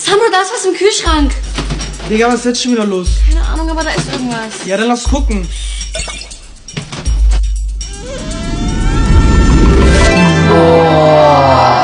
Sandro, da ist was im Kühlschrank. Digga, was ist jetzt schon wieder los? Keine Ahnung, aber da ist irgendwas. Ja, dann lass gucken. Boah.